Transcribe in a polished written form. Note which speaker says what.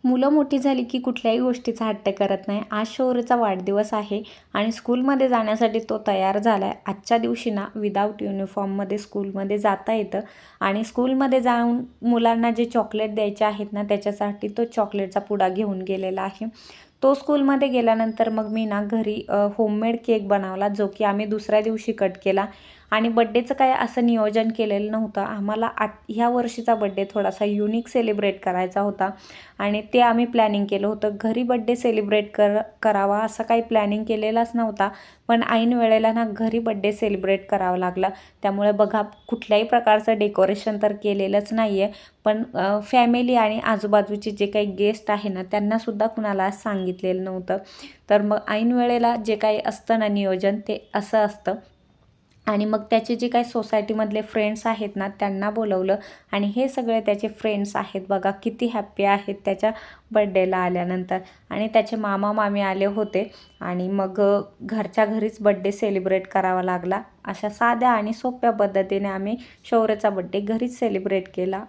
Speaker 1: मुलं मोठी झाली की कुठल्याही गोष्टीचा हट्ट करत नाही. आज शौर्यचा वाढदिवस आहे आणि स्कूलमध्ये जाण्यासाठी तो तयार झाला आहे. आजच्या दिवशी ना विदाऊट युनिफॉर्ममध्ये स्कूलमध्ये जाता येतं आणि स्कूलमध्ये जाऊन मुलांना जे चॉकलेट द्यायचे आहेत ना त्याच्यासाठी तो चॉकलेटचा पुडा घेऊन गेलेला आहे. तो स्कूलमध्ये गेल्यानंतर मग मी ना घरी होममेड केक बनवला, जो की आम्ही दुसऱ्या दिवशी कट केला. आणि बड्डेचं काय असं नियोजन केलेलं नव्हतं. आम्हाला ह्या वर्षीचा बड्डे थोडासा युनिक सेलिब्रेट करायचा होता आणि ते आम्ही प्लॅनिंग केलं होतं. घरी बड्डे सेलिब्रेट करावा असं काही प्लॅनिंग केलेलाच नव्हता, पण ऐन वेळेला ना घरी बड्डे सेलिब्रेट करावा लागला. त्यामुळे बघा, कुठल्याही प्रकारचं डेकोरेशन तर केलेलंच नाही आहे, पण फॅमिली आणि आजूबाजूचे जे काही गेस्ट आहे ना त्यांनासुद्धा कुणाला सांगितलेलं नव्हतं. तर मग ऐन वेळेला जे काही असतं ना नियोजन ते असं असतं. आणि मग त्याचे जे काही सोसायटीमधले फ्रेंड्स आहेत ना त्यांना बोलवलं आणि हे सगळे त्याचे फ्रेंड्स आहेत. बघा किती हॅप्पी आहेत त्याच्या बड्डेला आल्यानंतर. आणि त्याचे मामा मामी आले होते आणि मग घरच्या घरीच बड्डे सेलिब्रेट करावा लागला. अशा साध्या आणि सोप्या पद्धतीने आम्ही शौर्यचा बड्डे घरीच सेलिब्रेट केला.